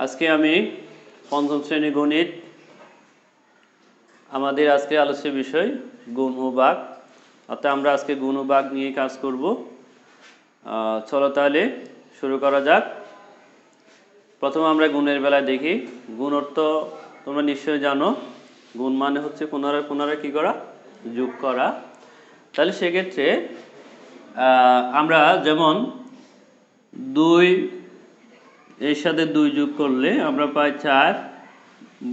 আজকে আমি পঞ্চম শ্রেণী গণিত আমাদের আজকে আলোচ্য বিষয় গুণ ও ভাগ। অর্থাৎ আমরা আজকে গুণ ও ভাগ নিয়ে কাজ করব। চলো তাহলে শুরু করা যাক। প্রথমে আমরা গুণের বেলায় দেখি। গুণ অর্থ তোমরা নিশ্চয়ই জানো। গুণ মানে হচ্ছে পুনরায় পুনরায় কী করা? যোগ করা। তাহলে সেক্ষেত্রে আমরা যেমন 2 এর সাথে 2 যোগ করলে আমরা পাই 4,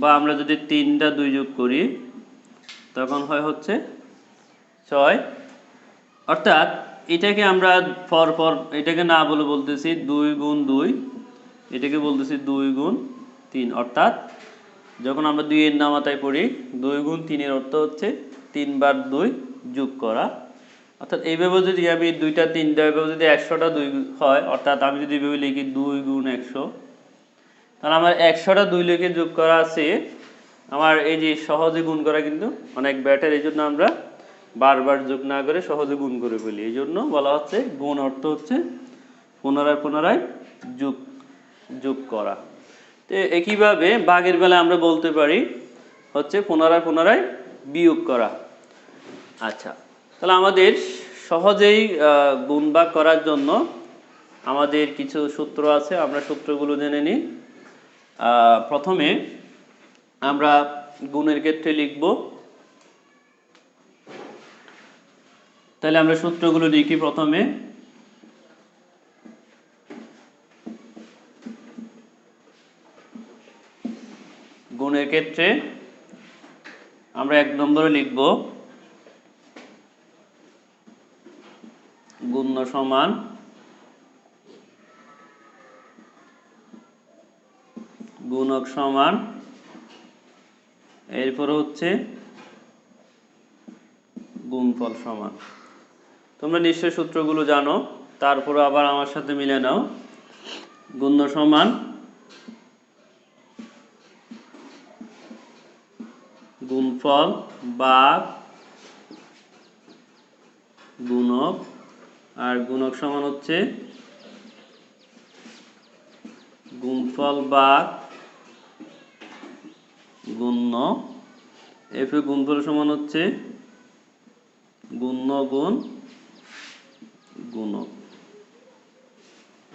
বা আমরা যদি 3টা 2 যোগ করি তখন হয় হচ্ছে 6। অর্থাৎ এটাকে আমরা পরপর এটাকে না বলে বলতেছি 2 গুণ 2, এটাকে বলতেছি 2 গুণ 3। অর্থাৎ যখন আমরা 2 এর নামাতায় পড়ি 2 গুণ 3 এর অর্থ হচ্ছে 3 বার 2 যোগ করা। অর্থাৎ এইভাবে যদি আমি 2টা 3টা এইভাবে যদি 100টা 2 হয়, অর্থাৎ আমি যদি এইভাবে লিখি 2 গুণ 100, তাহলে আমার 100টা 2 লিখে যোগ করা আছে। আমার এই যে সহজে গুণ করা কিন্তু অনেক বেটার। এই জন্য আমরা বারবার যোগ না করে সহজে গুণ করে ফেলি। এই জন্য বলা হচ্ছে গুণ অর্থ হচ্ছে পুনরায় পুনরায় যোগ যোগ করা। তো একইভাবে ভাগের বেলায় আমরা বলতে পারি হচ্ছে পুনরায় পুনরায় বিয়োগ করা। আচ্ছা, তাহলে আমাদের সহজেই গুণ ভাগ করার জন্য আমাদের কিছু সূত্র আছে, আমরা সূত্রগুলো জেনে নিই। প্রথমে আমরা গুণের ক্ষেত্রে লিখব। তাহলে আমরা সূত্রগুলো লিখি। প্রথমে গুণের ক্ষেত্রে আমরা 1 নম্বরে লিখব গুণ্য সমান গুণক সমান, এরপরে হচ্ছে গুণফল সমান। তোমরা নিশ্চয় সূত্রগুলো জানো, তারপরে আবার আমার সাথে মিলে নাও। গুণ্য সমান গুণফল ভাগ গুণক, আর গুণক সমান হচ্ছে গুণফল ভাগ গুণ্য। এরপরে গুণফল সমান হচ্ছে গুণ্য গুণ গুণক।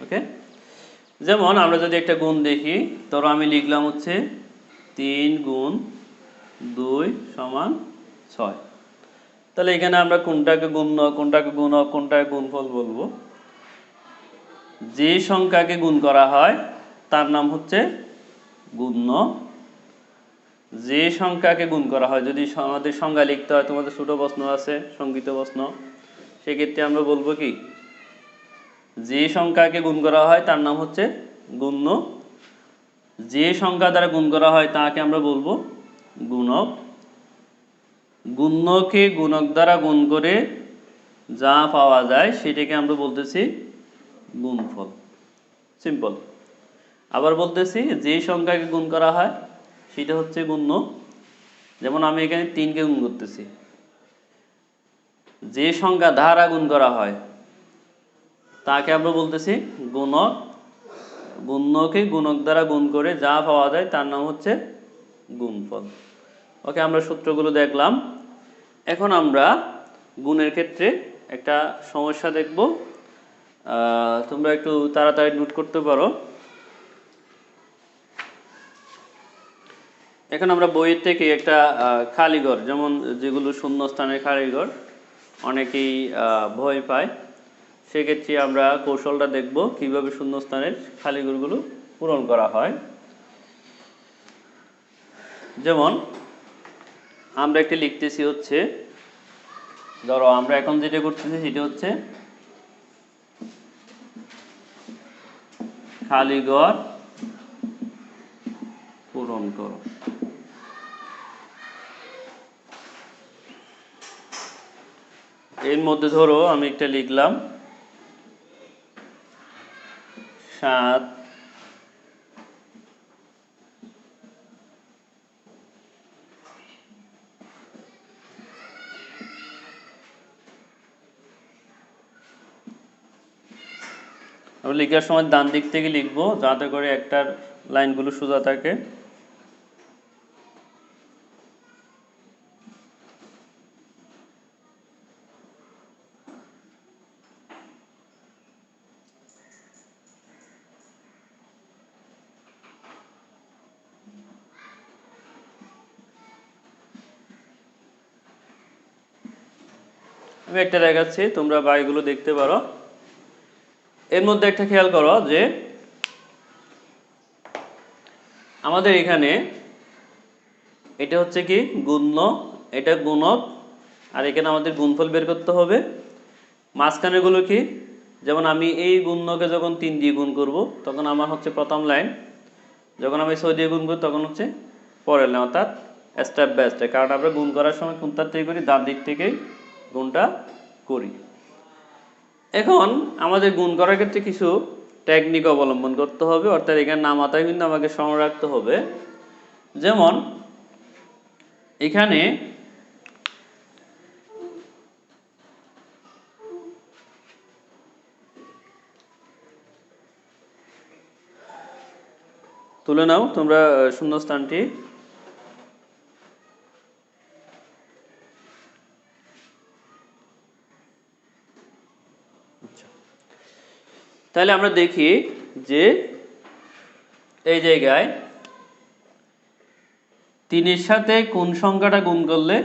ওকে, যেমন আমরা যদি একটা গুণ দেখি, ধরো আমি লিখলাম হচ্ছে 3 গুণ 2 সমান 6। তাহলে এখানে আমরা কোনটাকে গুণ্য, কোনটাকে গুণক, কোনটাকে গুণফল বলবো? যে সংখ্যাকে গুণ করা হয় তার নাম হচ্ছে গুণ্য। যে সংখ্যাকে গুণ করা হয়, যদি আমাদের সংখ্যা লিখতে হয়, তোমাদের ছোট প্রশ্ন আছে, সংক্ষিপ্ত প্রশ্ন, সেক্ষেত্রে আমরা বলবো কি? যে সংখ্যাকে গুণ করা হয় তার নাম হচ্ছে গুণ্য। যে সংখ্যা দ্বারা গুণ করা হয় তাকে আমরা বলবো গুণক। গুণ্যকে গুণক দ্বারা গুণ করে যা পাওয়া যায় সেটাকে আমরা বলতেছি গুণফল। সিম্পল। আবার বলতেছি, যে সংখ্যাকে গুণ করা হয় সেটা হচ্ছে গুণ্য। যেমন আমি এখানে 3কে গুণ করতেছি। যে সংখ্যা দ্বারা গুণ করা হয় তাকে আমরা বলতেছি গুণক। গুণ্যকে গুণক দ্বারা গুণ করে যা পাওয়া যায় তার নাম হচ্ছে গুণফল। ওকে, আমরা সূত্রগুলো দেখলাম। এখন আমরা গুণের ক্ষেত্রে একটা সমস্যা দেখব। তোমরা একটু তাড়াতাড়ি নোট করতে পারো। এখন আমরা বইয়ের থেকে একটা খালিঘর, যেমন যেগুলো শূন্যস্থানের খালিঘর অনেকেই ভয় পায়, সেক্ষেত্রে আমরা কৌশলটা দেখব কিভাবে শূন্যস্থানের খালিঘরগুলো পূরণ করা হয়। যেমন আমরা একটা লিখতেছি হচ্ছে, ধরো আমরা এখন যেটা করতেছি সেটা হচ্ছে খালিঘর পূরণ করো। এর মধ্যে ধরো আমি একটা লিখলাম 7, আমি লেখার সময় ডান দিক থেকে লিখবো যাতে করে একটার লাইনগুলো সোজা থাকে। আমি একটা দেখাচ্ছি, তোমরা বাকিগুলো দেখতে পারো। এর মধ্যে একটা খেয়াল করো যে আমাদের এখানে এটা হচ্ছে কি গুণ্য, এটা গুণক, আর এখানে আমাদের গুণফল বের করতে হবে। মাঝখানেরগুলো কি, যেমন আমি এই গুণ্যকে যখন 3 দিয়ে গুণ করব তখন আমার হচ্ছে প্রথম লাইন, যখন আমি 6 দিয়ে গুণ করব তখন হচ্ছে পরের লাইন, অর্থাৎ স্টেপ বাই স্টেপ। কারণ আমরা গুণ করার সময় কোন তার থেকে করি, ডান দিক থেকেই গুণটা করি। এখন আমাদের গুণ করার ক্ষেত্রে কিছু টেকনিক অবলম্বন করতে হবে, অর্থাৎ এখানে নামাতায় কিন্তু আমাকে স্মরণ রাখতে হবে। যেমন এখানে তুলে নাও তোমরা শূন্যস্থানটি। তাহলে আমরা দেখি যে এই জায়গায় 3-এর সাথে কোন সংখ্যাটা গুণ করলে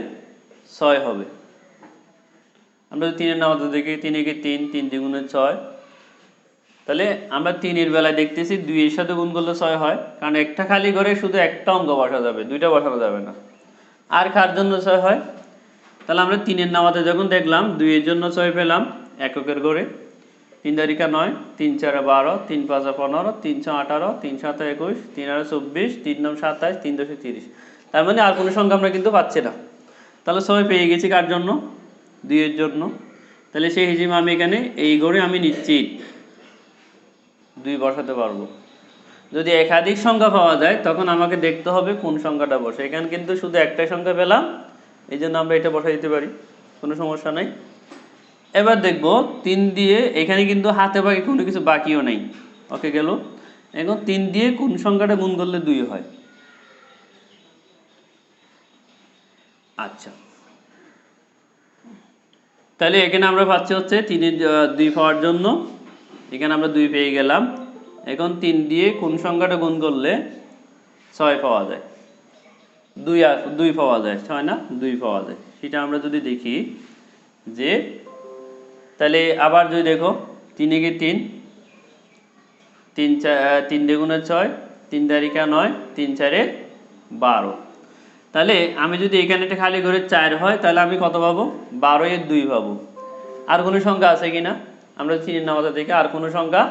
6 হবে। আমরা 3-এর নামাতে দেখি, 3 একে 3, 3 দ্বিগুণে 6। তাহলে আমরা 3-এর বেলায় দেখতেছি 2-এর সাথে গুণ করলে 6 হয়, কারণ একটা খালি ঘরে শুধু একটা অঙ্ক বসা যাবে, দুইটা বসানো যাবে না। আর কার জন্য 6 হয়, তাহলে আমরা 3-এর নামাতে যখন দেখলাম 2-এর জন্য 6 পেলাম এককের ঘরে। 3 তারিখা 9, 3 4 12, 3 5 15, 3 6 18, 3 7 21, 3 8 24, 3 9 27, 3 10 30। তার মানে আর কোনো সংখ্যা আমরা কিন্তু পাচ্ছি না। তাহলে 6 পেয়ে গেছি কার জন্য, 2-এর জন্য। তাহলে সেই হিসেবে আমি এখানে এই ঘরে আমি নিশ্চিত 2 বসাতে পারবো। যদি একাধিক সংখ্যা পাওয়া যায় তখন আমাকে দেখতে হবে কোন সংখ্যাটা বসে। এখানে কিন্তু শুধু একটাই সংখ্যা পেলাম, এই জন্য আমরা এটা বসাই দিতে পারি, কোনো সমস্যা নাই। এবার দেখব 3 দিয়ে এখানে কিন্তু হাতে বাকি কোনো কিছু বাকিও নেই, ওকে গেল। এখন 3 দিয়ে কোন সংখ্যাটা গুণ করলে 2 হয়। আচ্ছা, তাহলে এখানে আমরা পাচ্ছি হচ্ছে 3-এর 2 পাওয়ার জন্য এখানে আমরা 2 পেয়ে গেলাম। এখন 3 দিয়ে কোন সংখ্যাটা গুণ করলে 6 পাওয়া যায়, 2 পাওয়া যায়, 6 না 2 পাওয়া যায়। সেটা আমরা যদি দেখি যে, তাহলে আবার যদি দেখো 3 একে 3, 3 দ্বিগুণে 6, 3 তারিখা 9, 3 4 12। তাহলে আমি যদি এখানে একটা খালি ঘরে 4 হয় তাহলে আমি কত পাবো, 12-এর 2 পাবো। আর কোনো সংখ্যা আছে কিনা, আমরা 3-এর নামাতা থেকে আর কোনো সংখ্যা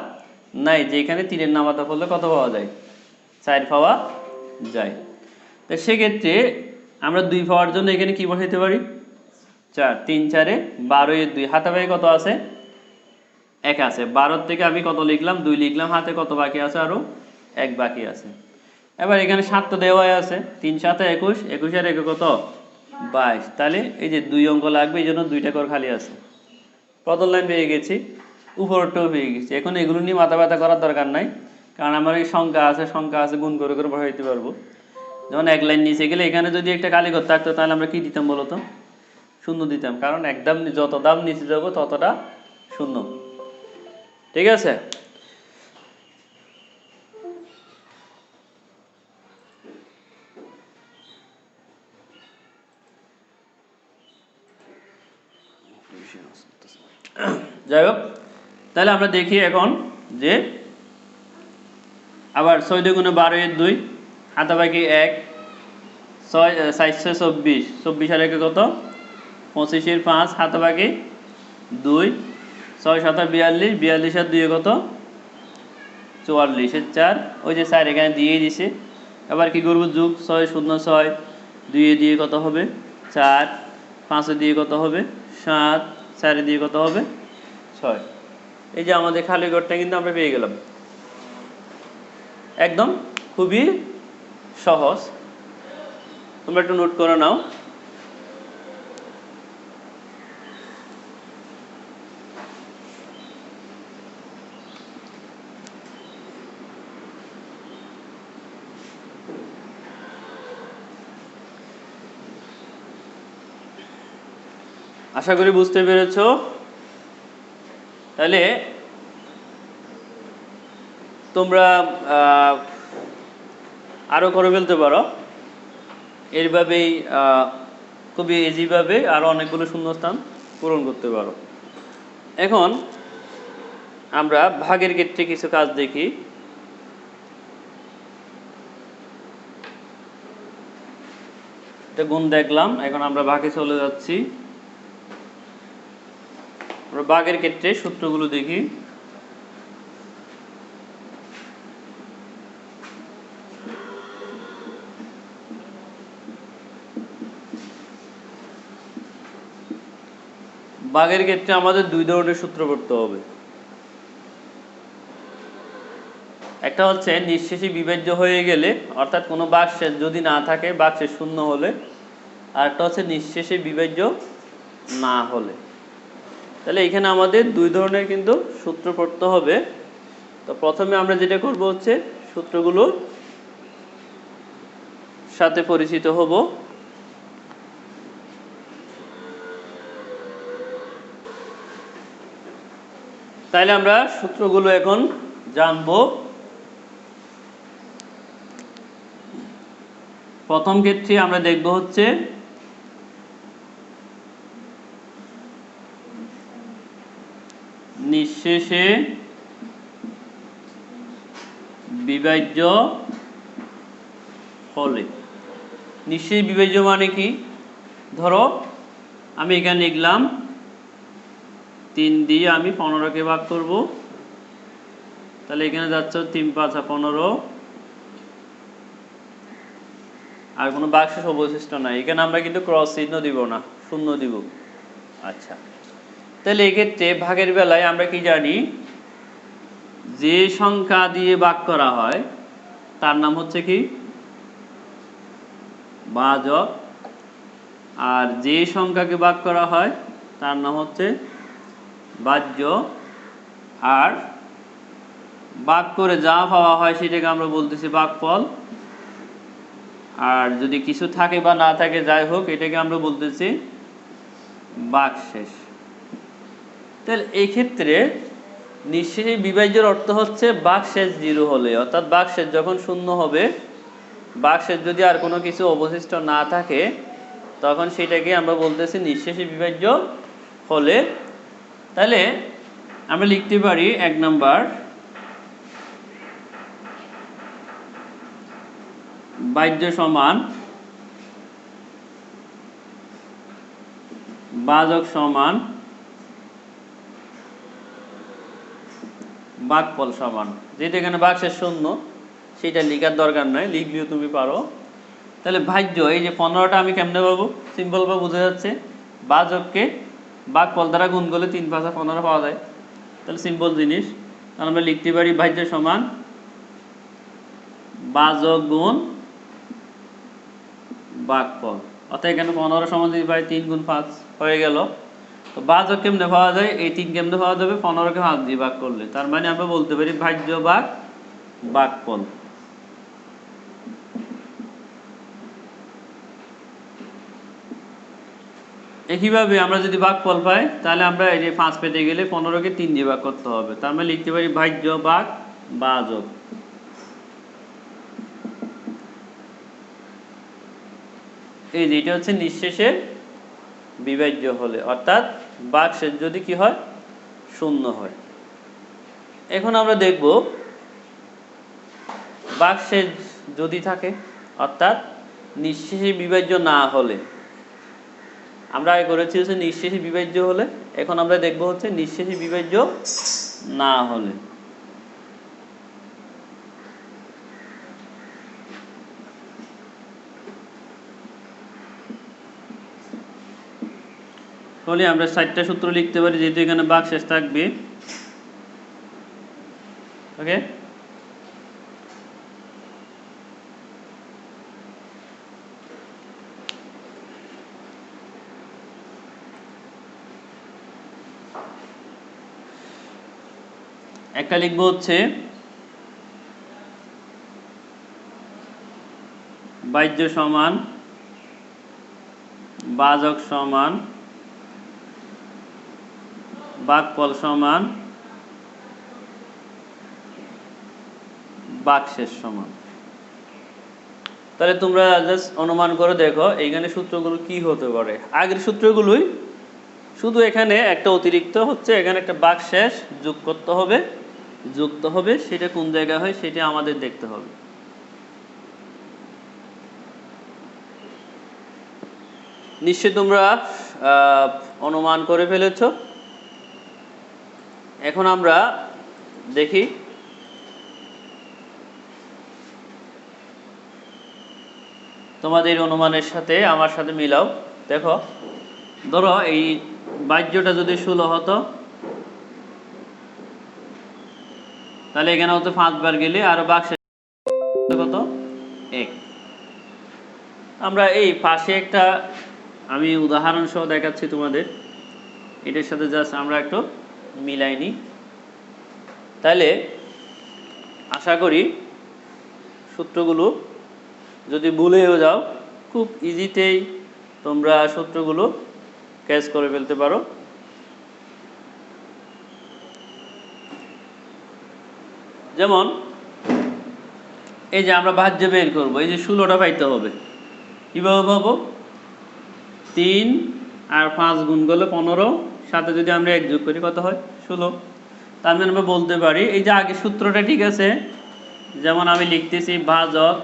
নাই যে এখানে 3-এর নামাতা করলে কত পাওয়া যায়, 4 পাওয়া যায়। তো সেক্ষেত্রে আমরা 2 পাওয়ার জন্য এখানে কি বসাইতে পারি, 4, 3 4 12-এর 2, হাতে বাকি কত আছে, 1 আছে। 12 থেকে আমি কত লিখলাম, 2 লিখলাম, হাতে কত বাকি আছে, আরো 1 বাকি আছে। এবার এখানে 7 তো দেওয়াই আছে, 3 7 21, 21 আর 1 কত 22। তাহলে এই যে 2 অঙ্ক লাগবে, এই জন্য 2টা ঘর খালি আছে। প্রথম লাইন পেয়ে গেছি, উপরটাও পেয়ে গেছি। এখন এগুলো নিয়ে মাথা ব্যথা করার দরকার নাই, কারণ আমার এই সংখ্যা আছে গুণ করে করে বসাইতে পারবো। যেমন এক লাইন নিচে গেলে এখানে যদি একটা কালীঘর থাকতো তাহলে আমরা কি দিতাম বলতো, শূন্য দিতাম, কারণ একদম যত দাম নিচে যাবো ততটা শূন্য। ঠিক আছে, যাই হোক, তাহলে আমরা দেখি এখন যে আবার 6 দুগুণে 12-এর 2, হাতে বাকি 1, 6 7 24, 24 আর 1 কত 25-এর 5, হাতে বাকি 2, 6 7 42, 42 আর 2 কত 44-এর 4, ওই যে 4 এখানে দিয়েই দিছে। এবার কি করবো, যোগ 6 0 6, 2 দিয়ে কত হবে 4, 5 দিয়ে কত হবে 7, 4 দিয়ে কত হবে 6। এই যে আমাদের খালি ঘরটা কিন্তু আমরা পেয়ে গেলাম, একদম খুবই সহজ। তোমরা একটু নোট করে নাও। আশা করি বুঝতে পেরেছো। তাহলে তোমরা আরও করে ফেলতে পারো এইভাবেই, খুবই ইজিভাবে আরও অনেকগুলো শূন্যস্থান পূরণ করতে পারো। এখন আমরা ভাগের ক্ষেত্রে কিছু কাজ দেখি। এটা গুণ দেখলাম, এখন আমরা ভাগে চলে যাচ্ছি। আমরা ভাগের ক্ষেত্রে সূত্রগুলো দেখি। ভাগের ক্ষেত্রে আমাদের দুই ধরনের সূত্র পড়তে হবে। একটা হচ্ছে নিঃশেষী বিভাজ্য হয়ে গেলে, অর্থাৎ কোনো ভাগশেষ যদি না থাকে, ভাগশেষ শূন্য হলে। আর একটা হচ্ছে নিঃশেষী বিভাজ্য না হলে। তাহলে এখানে আমাদের দুই ধরনের কিন্তু সূত্র পড়তে হবে। তো প্রথমে আমরা যেটা করব হচ্ছে সূত্রগুলোর সাথে পরিচিত হব। তাইলে আমরা সূত্রগুলো এখন জানব। প্রথম ক্ষেত্রে আমরা দেখব হচ্ছে নিঃশেষে বিভাজ্য হলে। নিঃশেষে বিভাজ্য মানে কি? ধরো আমি এখানে লিখলাম 3 দিয়ে আমি 15কে ভাগ করব। তাহলে এখানে যাচ্ছে 3 5 15, আর কোনো ভাগশেষ অবশিষ্ট নাই। এখানে আমরা কিন্তু ক্রস চিহ্ন দিব না, শূন্য দিব। আচ্ছা, তাহলে এক্ষেত্রে ভাগের বেলায় আমরা কি জানি, যে সংখ্যা দিয়ে ভাগ করা হয় তার নাম হচ্ছে কি ভাজক, আর যে সংখ্যাকে ভাগ করা হয় তার নাম হচ্ছে ভাজ্য। আর ভাগ করে যা পাওয়া হয় সেটাকে আমরা বলতেছি ভাগফল। আর যদি কিছু থাকে বা না থাকে, যাই হোক, এটাকে আমরা বলতেছি ভাগশেষ। তাহলে এই ক্ষেত্রে নিঃশেষী বিভাজ্যের অর্থ হচ্ছে ভাগশেষ 0 হলে, অর্থাৎ ভাগশেষ যখন শূন্য হবে, ভাগশেষ যদি আর কোনো কিছু অবশিষ্ট না থাকে, তখন সেটাকে আমরা বলতেছি নিঃশেষী বিভাজ্য হলে। তাহলে আমরা লিখতে পারি 1 নাম্বার, ভাজ্য সমান ভাজক সমান ভাগফল সমান। যেটা এখানে ভাগশেষ শূন্য, সেটা লেখার দরকার নাই, লিখলেও তুমি পারো। তাহলে ভাজ্য, এই যে 15টা আমি কেমনে পাবো? সিম্পল ভাবে বোঝা যাচ্ছে, ভাজককে ভাগফল দ্বারা গুণ করলে 3 5 15 পাওয়া যায়। তাহলে সিম্পল জিনিস। তাহলে আমরা লিখতে পারি ভাজ্য সমান ভাজক গুণ ভাগফল। অর্থাৎ এখানে 15 সমান যদি পাই 3 গুণ 5 হয়ে গেল। তো ভাজক কেমনে পাওয়া যায়? এই 3 কেমনে পাওয়া যাবে? 15কে 5 দিয়ে ভাগ করলে। তার মানে আমরা বলতে পারি ভাজ্য ভাগ ভাগফল। একইভাবে আমরা যদি ভাগফল পাই, তাহলে আমরা এই যে 5 পেতে গেলে 15কে 3 দিয়ে ভাগ করতে হবে। তার মানে লিখতে পারি ভাজ্য ভাগ ভাজক। এই যে এটা হচ্ছে নিঃশেষে বিভাজ্য হলে, অর্থাৎ ভাগশেষ যদি কি হয়? শূন্য হয়। এখন আমরা দেখব ভাগশেষ যদি থাকে, অর্থাৎ নিঃশেষে বিভাজ্য না হলে। আমরা আগে করেছি হচ্ছে নিঃশেষে বিভাজ্য হলে, এখন আমরা দেখব হচ্ছে নিঃশেষে বিভাজ্য না হলে। তাহলে আমরা 4টা সূত্র লিখতে পারি, যেহেতু এখানে ভাগশেষ থাকবে। ওকে, একটা লিখবো হচ্ছে ভাজ্য সমান ভাজক সমান ভাগফল সমান ভাগশেষ সমান। তাহলে তোমরা জাস্ট অনুমান করে দেখো এইখানে সূত্রগুলো কি হতে পারে। আগের সূত্রগুলোই, শুধু এখানে একটা অতিরিক্ত হচ্ছে, এখানে একটা ভাগশেষ যোগ করতে হবে, যুক্ত হবে, সেটা কোন জায়গায় হয় সেটা আমাদের দেখতে হবে। নিশ্চয়ই তোমরা অনুমান করে ফেলেছ। এখন আমরা দেখি তোমাদের অনুমানের সাথে আমার সাথে মিলাও। দেখো, ধরো এই বাহ্যটা যদি 16 হতো, তাহলে এখানে হতো 5 বার গেলে আর ভাগশেষ কত? 1। আমরা এই পাশে একটা আমি উদাহরণ সহ দেখাচ্ছি তোমাদের, এটার সাথে জাস্ট আমরা একটু মিলাই নিই। তাহলে আশা করি সূত্রগুলো যদি ভুলেও যাও, খুব ইজিতেই তোমরা সূত্রগুলো ক্যাচ করে ফেলতে পারো। যেমন এই যে আমরা ভাজ্য বের করবো, এই যে 16টা পাইতে হবে, কীভাবে পাবো? 3 আর 5 গুণ করলে 15, সাথে যদি আমরা 1 যোগ করি কত হয়? 16। তার মানে আমরা বলতে পারি এই যে আগে সূত্রটা ঠিক আছে, যেমন আমি লিখতেছি ভাজক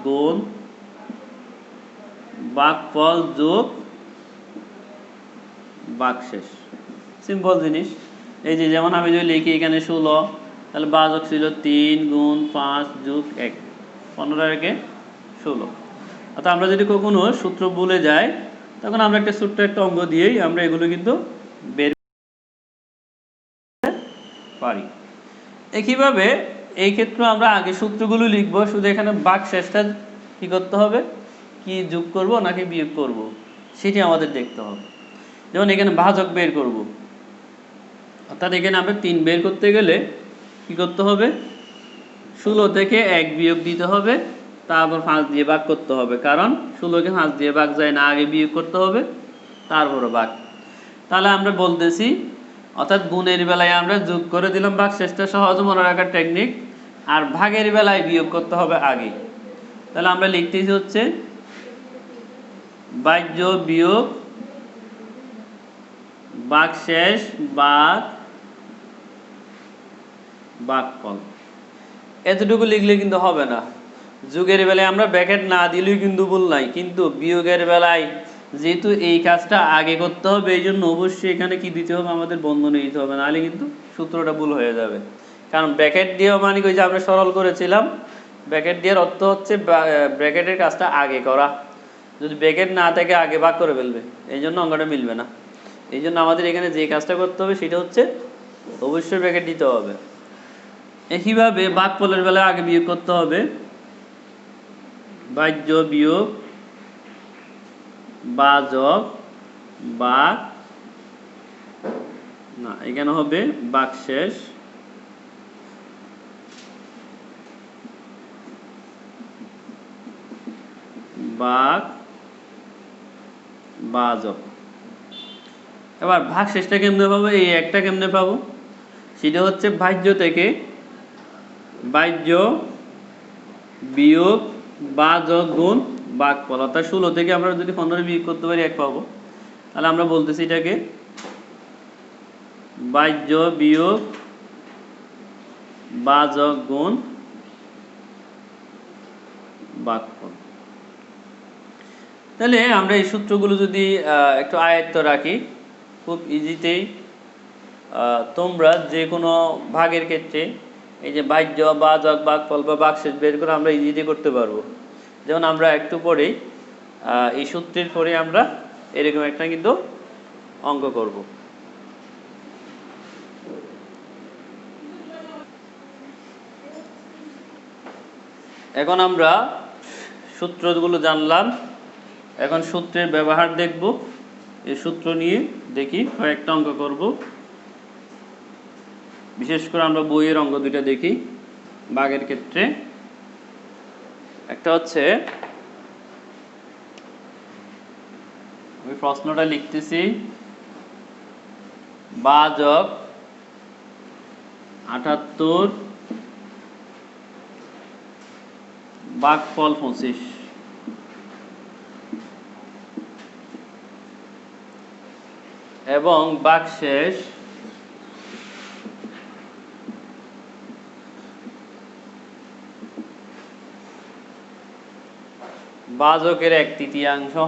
গুণ ভাগফল যোগ ভাগশেষ, সিম্পল জিনিস। এই যে যেমন আমি যদি লিখি এখানে 16, তাহলে ভাজক ছিল 3 গুণ 5 যোগ 1, 15 একে 16। অর্থাৎ আমরা যদি কখনো সূত্র ভুলে যাই, তখন আমরা একটা ছোট্ট একটা অঙ্ক দিয়েই আমরা এগুলো কিন্তু বের পারি। একইভাবে এই ক্ষেত্রে আমরা আগে সূত্রগুলো লিখবো, শুধু এখানে ভাগশেষটা কি করতে হবে, কি যোগ করব নাকি বিয়োগ করব সেটি আমাদের দেখতে হবে। যেমন এখানে ভাজক বের করব, অর্থাৎ এখানে আমরা 3 বের করতে গেলে কি করতে হবে? 16 থেকে 1 বিয়োগ দিতে হবে, তারপর 5 দিয়ে ভাগ করতে হবে, কারণ 16কে 5 দিয়ে ভাগ যায় না, আগে বিয়োগ করতে হবে তারপরে ভাগ। তাহলে আমরা বলতেছি, অর্থাৎ গুণের বেলায় আমরা যোগ করে দিলাম ভাগশেষটা, সহজ মনে রাখার টেকনিক, আর ভাগের বেলায় বিয়োগ করতে হবে আগে। তাহলে আমরা লিখতেছি হচ্ছে ভাজ্য বিয়োগ ভাগশেষ ভাগ ভাগফল। এতটুকু লিখলে কিন্তু হবে না। যোগের বেলায় আমরা ব্র্যাকেট না দিলেই কিন্তু ভুল নাই, কিন্তু বিয়োগের বেলায় যেহেতু এই কাজটা আগে করতে হবে, এই জন্য অবশ্যই এখানে কি দিতে হবে, আমাদের বন্ধনী দিতে হবে, নাহলে কিন্তু সূত্রটা ভুল হয়ে যাবে। কারণ ব্র্যাকেট দিয়েও মানে ওই যে আমরা সরল করেছিলাম, ব্র্যাকেট দেওয়ার অর্থ হচ্ছে ব্র্যাকেটের কাজটা আগে করা। যদি ব্র্যাকেট না থাকে আগে ভাগ করে ফেলবে, এই জন্য অঙ্কটা মিলবে না। এই জন্য আমাদের এখানে যে কাজটা করতে হবে সেটা হচ্ছে অবশ্যই ব্র্যাকেট দিতে হবে। একইভাবে ভাগফলের বেলায় আগে বিয়োগ করতে হবে, ভাজ্য বিয়োগ ভাজক ভাগ, না এখানে হবে ভাগশেষ ভাগ ভাজক। এবার ভাগশেষটা কেমনে পাবো, এই একটা কেমনে পাবো, সেটা হচ্ছে ভাজ্য থেকে ভাজ্য বিয়োগ ভাজক গুণ ভাগফল, অর্থাৎ 16 থেকে আমরা যদি 15 বিয়োগ করতে পারি 1 পাবো। তাহলে আমরা বলতেছি এটাকে ভাজ্য বিয়োগ ভাজক গুণ ভাগফল। তাহলে আমরা এই সূত্রগুলো যদি একটু আয়ত্ত রাখি, খুব ইজিতেই তোমরা যে কোনো ভাগের ক্ষেত্রে এই যে ভাজ্য ভাজক ভাগফল বা ভাগশেষ বের করে আমরা ইজিতে করতে পারবো। যেমন আমরা একটু পরেই এই সূত্রের পরে আমরা এরকম একটা কিন্তু অঙ্ক করব। এখন আমরা সূত্রগুলো জানলাম, এখন সূত্রের ব্যবহার দেখব। এই সূত্র নিয়ে দেখি কয়েকটা অঙ্ক করব। বিশেষ করে আমরা বইয়ের অঙ্ক দুইটা দেখি ভাগের ক্ষেত্রে। একটা হচ্ছে, আমি প্রশ্নটা লিখতেছি, ভাজক ৭৮ ভাগফল ২৫। এবং ভাগশেষ ভাজকের ১/৩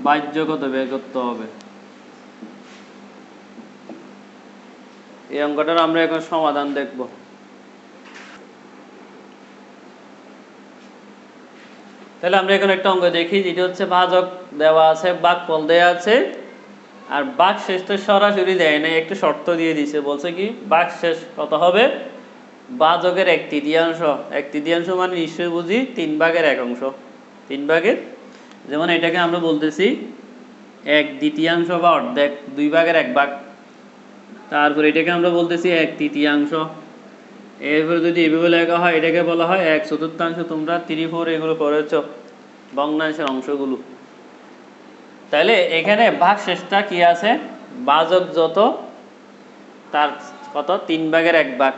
বাহ্য কত বের করতে হবে। এই অঙ্কটার আমরা এখন সমাধান দেখব। তাহলে আমরা এখন একটা অঙ্ক দেখি, যেটা হচ্ছে ভাজক দেওয়া আছে, ভাগফল দেওয়া আছে, আর ভাগশেষ তো সরাসরি দেয় না, একটু শর্ত দিয়ে দিছে। বলছে কি ভাগশেষ কত হবে, ভাজকের ১/৩। ১/৩ মানে নিশ্চয়ই বুঝি 3/1 3 যেমন এটাকে আমরা বলতেছি 1/2 বা অর্ধেক, 2/1 তারপর এটাকে আমরা বলতেছি 1/3। এরপরে যদি এভাবে লেখা হয় এটাকে বলা হয় 1/4। তোমরা 3, 4 এগুলো করেছ, ভগ্নাংশের অংশগুলো। তাহলে এখানে ভাগশেষটা কি আছে, ভাজক যত তার কত 3/1।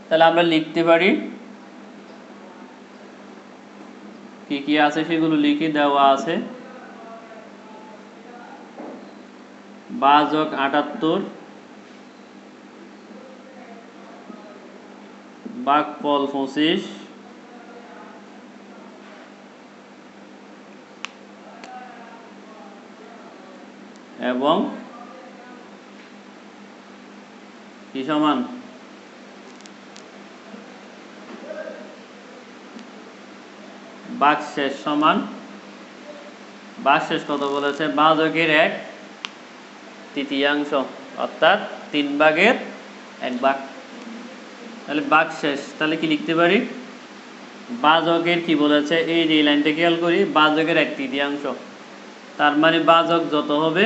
তাহলে আমরা লিখতে পারি, কি কি আছে সেগুলো লিখে দেওয়া আছে। ভাজক ৭৮ ভাগফল ২৫ এবং কি সমান ভাগশেষ সমান, ভাগশেষ কত বলেছে, ভাজকের 1/3 অর্থাৎ 3/1। তাহলে ভাগশেষ, তাহলে কি লিখতে পারি, ভাজকের কি বলেছে, এই যে লাইনটা খেয়াল করি, ভাজকের 1/3। তার মানে ভাজক যত হবে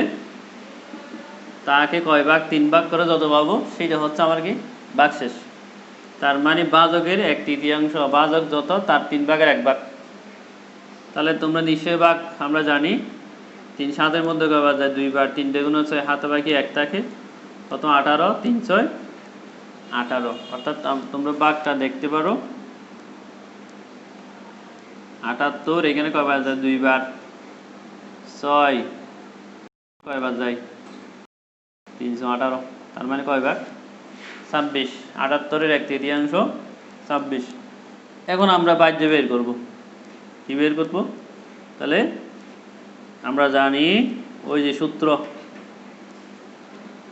তাকে কয় ভাগ, 3 ভাগ করে যত পাবো সেটা হচ্ছে আমার কি ভাগশেষ। তার মানে ভাজকের 1/3, ভাজক যত তার 3/1। তাহলে তোমরা নিশ্চয় ভাগ আমরা জানি, 3 7-এর মধ্যে কয়বার যায়, 2 বার, 3 গুণ 6, হাতে বাকি 1 থাকে, কত 18, 3 6 18। অর্থাৎ তোমরা ভাগটা দেখতে পারো ৭৮, এখানে কয়বার যায়, 2 বার, 6 কয়বার যায়, 318। তার মানে কয় ভাগ, 26। ৭৮-এর 1/3 26। এখন আমরা বাহ্য বের করব। কি বের করব, তাহলে আমরা জানি ওই যে সূত্র,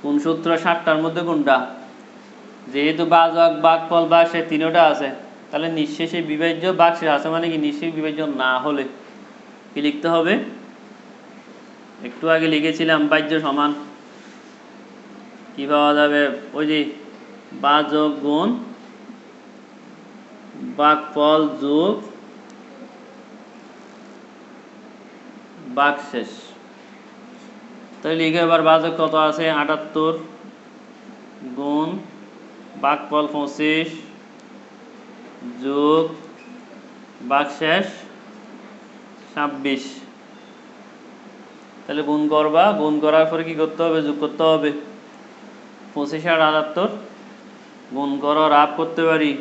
কোন সূত্র, 7টার মধ্যে কোনটা, যেহেতু ভাজক ভাগফল ভাগশেষ তিনটা আছে, তাহলে নিঃশেষে বিভাজ্য, ভাগশেষ আছে মানে কি নিঃশেষ বিভাজ্য না হলে কি লিখতে হবে, একটু আগে লিখেছিলাম বাহ্য সমান কি পাওয়া যাবে, ওই যে ভাজক গুণ ভাগফল যোগ ভাগশেষ। তাহলে লিখে এবার ভাজক কত আছে, ৭৮ গুণ ভাগফল 25 যোগ ভাগশেষ 26। তাহলে গুণ করবা, গুণ করার পরে কি করতে হবে, যোগ করতে হবে। 25 আর ৭৮ গুণ করো, রাব করতে পারি,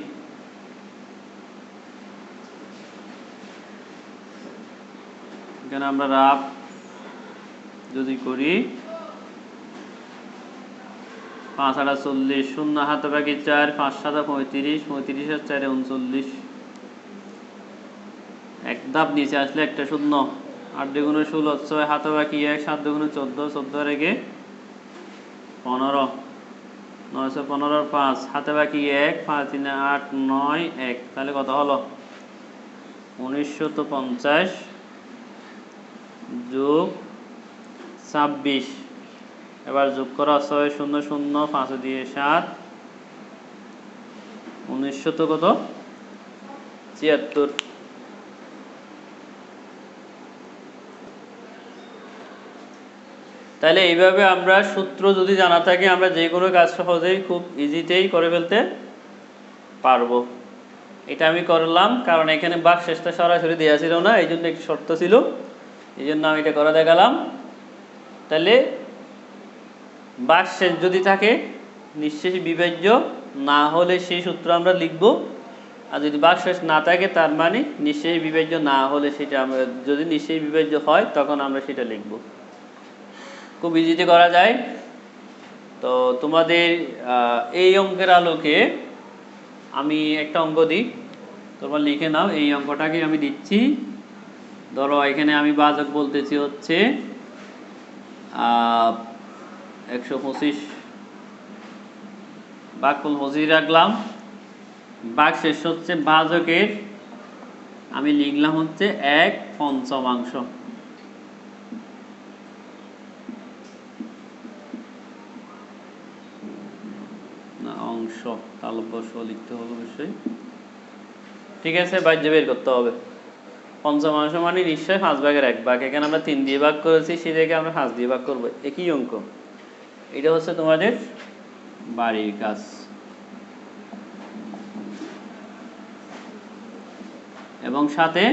এখানে আমরা রাব যদি করি, 5 8 40, 0 হাতে বাকি 4, 5 7 35, 35 আর 4 39। এক ধাপ নিচে আসলে একটা শূন্য, 8 দুগুণে 16, 6 হাতে বাকি 1, 7 দুগুণে 14, 14 আর 1 15, 915 আর 5 হাতে বাকি 1, 5 3 8 9 1। তাহলে কত হলো, 1950 যোগ 26। এবার যোগ করা, 6 0 0, 5 দিয়ে 7, 1900 কত 76। তাহলে এইভাবে আমরা সূত্র যদি জানা থাকে আমরা যে কোনো কাজ সহজেই খুব ইজিতেই করে ফেলতে পারবো। এটা আমি করলাম কারণ এখানে ভাগশেষটা সরাসরি দেওয়া ছিল না, এই জন্য একটি শর্ত ছিল, এই জন্য আমি এটা করে দেখালাম। তাহলে ভাগশেষ যদি থাকে নিঃশেষ বিভাজ্য না হলে সেই সূত্র আমরা লিখব, আর যদি ভাগশেষ না থাকে তার মানে নিঃশেষ বিভাজ্য না হলে সেটা আমরা, যদি নিঃশেষ বিভাজ্য হয় তখন আমরা সেটা লিখব। খুব ইজিতে করা যায়। তো তোমাদের এই অঙ্কের আলোকে আমি একটা অঙ্ক দিই, তোমরা লিখে নাও। এই অঙ্কটাকে আমি দিচ্ছি। ধরো এখানে আমি ভাজক বলতেছি হচ্ছে 125, ভাগফল 25 রাখলাম, ভাগশেষ হচ্ছে ভাজকের আমি লিখলাম হচ্ছে 1/5 না অংশ, তালব্য লিখতে হবে অবশ্যই। ঠিক আছে, বাহ্য বের করতে হবে। 5/5 মানে নিশ্চয়ই 5/1 এখানে আমরা 3 দিয়ে ভাগ করেছি, সেই জায়গায় আমরা 5 দিয়ে ভাগ করবো, একই অঙ্ক। এটা হচ্ছে তোমাদের বাড়ির কাজ। এবং সাথে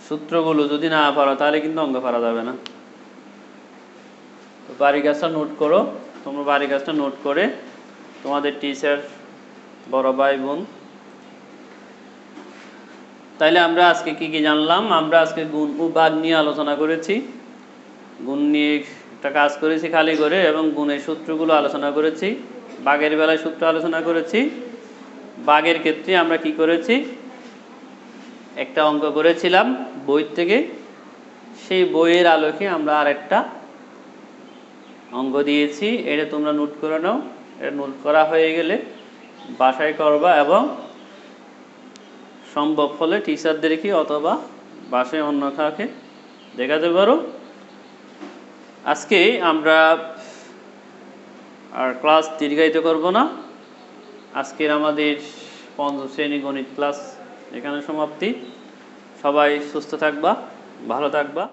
সূত্রগুলো যদি না পারো তাহলে কিন্তু অঙ্ক পারা যাবে না। তো বাড়ির কাজটা নোট করো, তোমরা বাড়ির কাজটা নোট করে তোমাদের টিচার, বড় ভাই বোন। তাইলে আমরা আজকে কি কি জানলাম? আমরা আজকে গুণ ও ভাগ নিয়ে আলোচনা করেছি, গুণ নিয়ে একটা কাজ করেছি খালি করে, এবং গুণের সূত্রগুলো আলোচনা করেছি। ভাগের বেলায় সূত্র আলোচনা করেছি। ভাগের ক্ষেত্রে আমরা কি করেছি, একটা অঙ্ক করেছিলাম বই থেকে, সেই বইয়ের আলোকে আমরা আরেকটা অঙ্ক দিয়েছি। এটা তোমরা নোট করে নাও। এটা নোট করা হয়ে গেলে বাসায় করবা, এবং সম্ভব হলে টিচারদেরকে অথবা বাসায় অন্য কাউকে দেখাতে পারো। আজকে আমরা আর ক্লাস দীর্ঘায়িত করব না। আজকের আমাদের 5ম শ্রেণী গণিত ক্লাস এখানে সমাপ্তি। সবাই সুস্থ থাকবা, ভালো থাকবা।